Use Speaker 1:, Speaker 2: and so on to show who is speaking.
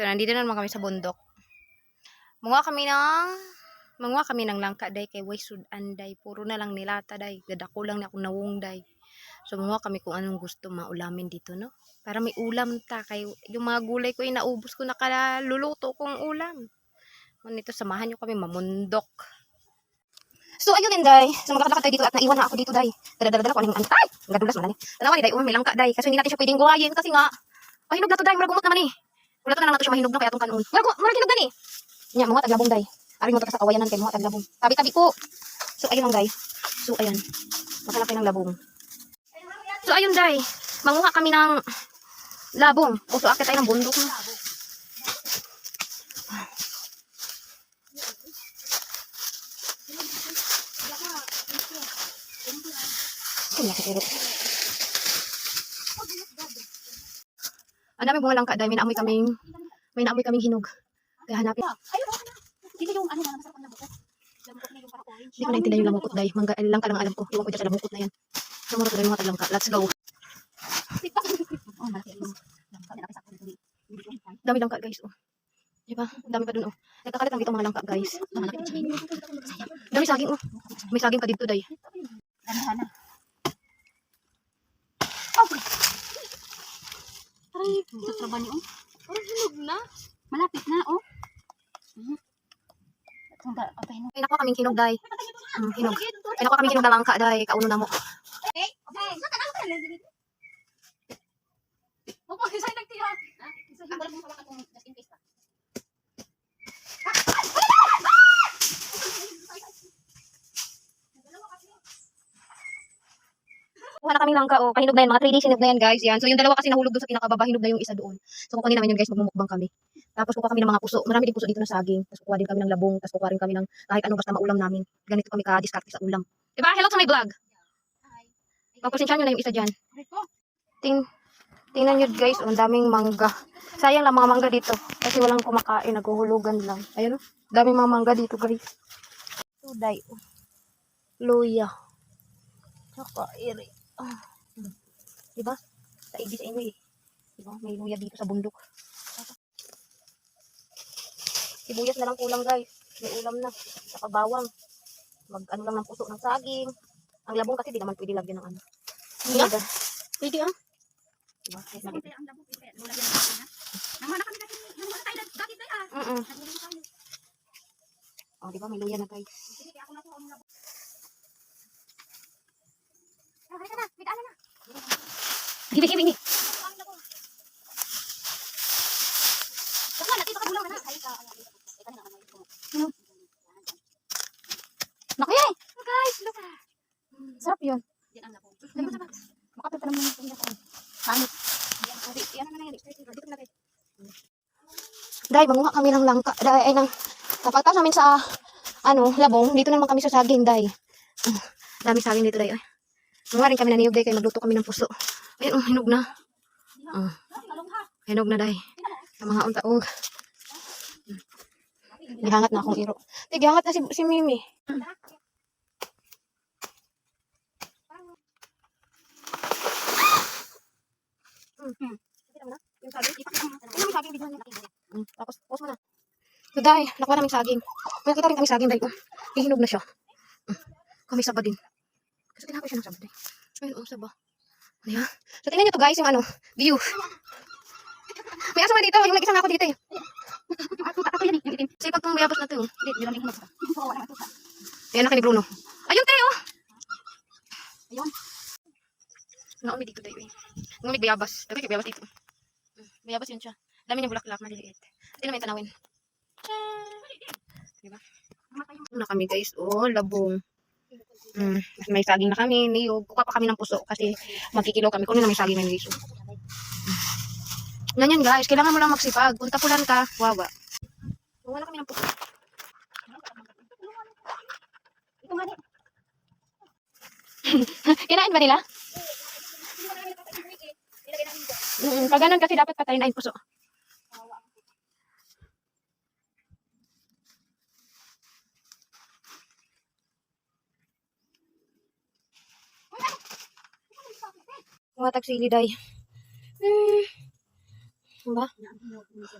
Speaker 1: So, nandito na naman kami sa bundok. Manguha kami ng langka day kay way sudan day. Puro na lang nilata day. Gadako lang na akong nawong day. So, manguha kami kung anong gusto maulamin dito, no? Para may ulam ta. Kay yung mga gulay ko, inaubos ko, nakaluluto kong ulam. Nito, samahan nyo kami mamundok. So, ayun din, day. So, magkakalakat tayo dito at naiwan na ako dito, day. Dala-dala ko. Ay! Ang gadulas mo na, day. Dalawa ni day. May langka, day. Kasi hindi natin siya pwedeng guwayin. Kasi nga, pahinog na to, day. Murag gumot naman, eh. Wala to na lang na to siya mahinog na. Kaya itong kanon. Murag hinog na, eh. Nya, mga taglabong, day. Aring mo to sa kawayanan kay mga taglabong. Tabi-tabi ko. So, ayun lang, day. So, ayan. Makalak tayo ng labong. So, ayun, day. Manguha kami ng labong. O, so, akit tayo ng bundok, no? Ang dami bunga langka, day. May naamoy kaming hinog. Kaya hanapin.
Speaker 2: Dito yung ano na masarap ang labukot. Labukot na yung para orange.
Speaker 1: Hindi ko naintindihan yung lamukot, day. Langka lang alam ko. Iwan ko dyan sa lamukot na yan. Namura ko, day, mga taglangka. Let's go. Dami langka, guys. Oh. Diba? Dami pa dun, oh. Nagkakalit lang dito mga langka, guys. Dami saging, oh. May saging pa dito, day.
Speaker 2: Ganda-ganda. Aray, ito trabaho niyo.
Speaker 1: Parang hinog na.
Speaker 2: Malapit na, oh.
Speaker 1: May nakuha kaming hinog, day. Hinog. May nakuha kaming hinog na langka, day. Kauno na mo.
Speaker 2: Okay. Opo, isa nagtira. Isa yung balag mo sa kung just in case pa.
Speaker 1: Kuha na kaming langka, oh. Kahinog na yan. Mga 3 days hinog na yan, guys. Yan. So, yung dalawa kasi nahulog doon sa pinakababa. Hinog na yung isa doon. So, kukunin namin yun, guys. Magmumukbang kami. Tapos, kukuha kami ng mga puso. Marami din puso dito na saging. Tapos, kukuha din kami ng labong. Tapos, kukuha rin kami ng kahit anong basta maulam namin. Ganito kami ka-discarte sa ulam. Diba? Hello to my vlog. Papasensyahan nyo na yung isa dyan. Tingnan nyo, guys. Ang daming mangga. Sayang lang mga mangga dito. Kasi walang kumakain. Naguhulugan lang. Ayun, oh. Daming mga mangga dito, guys. Tuday. Luya. Tsaka, iri. Diba? Sa ibis anyway. Diba? May luya dito sa bundok. Sibuyas na lang kulang, guys. May ulam na. Saka bawang. Mag-ano lang ng puso ng saging. Ang labong kasi di naman pwede lagyan ng ano.
Speaker 2: Yeah?
Speaker 1: Pwede, ah.
Speaker 2: Diba? Ang labong pwede. Lagyan natin na. Namana kami dati. Namana tayo dati tayo ah.
Speaker 1: Oh, diba? May luya na, guys.
Speaker 2: Sige, ako na po ang labong. Halika na. Bigyan na.
Speaker 1: Gibi.
Speaker 2: Baka natin baka bulang na. Halika.
Speaker 1: Naku, yay!
Speaker 2: Guys, look.
Speaker 1: Sarap yun.
Speaker 2: Yan ang labong.
Speaker 1: Makapit pa naman yung ko. Kamit.
Speaker 2: Yan na yan. Dito na tayo.
Speaker 1: Dahil manguha kami ng langka. Dahil ay kapagtas namin sa labong. Dito naman kami sa saging, dahil. Dami saging dito, dahil. Manguha rin kami na niyog, dahil. Kaya magluto kami ng puso. Ayun, hinog na. Hinog na, dahil. Sa mga untaog. Gihangat na akong iro. Gihangat na si Mimi. Tapos, pause mo na. So, dahil, nakuha namin saging. Nakita rin kami saging, dahil. Hihinog na siya. Kami saba din. Kasi tinapay siya ng saba, dahil. Ayun, saba. Ayan. So, tingnan nyo to, guys, yung view. May aso nga dito. Yung nag-isa nga ako dito, eh.
Speaker 2: Ako yan eh. Yung itim.
Speaker 1: Kasi pag itong mayabas na to,
Speaker 2: Hindi lang yung masarap.
Speaker 1: ayan na ni Bruno. Ayun, tayo.
Speaker 2: Ayun.
Speaker 1: Naumi dito, tayo, eh. Ngumig bayabas. Dapat yung bayabas dito. Bayabas yun siya. Dami niyang bulaklak, maliliit. Hindi naman yung tanawin. Diba? Na kami, guys. Oh, labong. May saging na kami, niyog. Kuha pa kami ng puso kasi magkikilo kami. Kung na may saging na niyog. Ganyan, guys. Kailangan mo lang magsipag. Kung tapulan ka, wawa. Kuha na kami ng puso. Kinain ba nila? Pag ganun kasi dapat patayin ay puso. Mga tagsili, day. Ba?
Speaker 2: Ya, ang tinawag ko siya,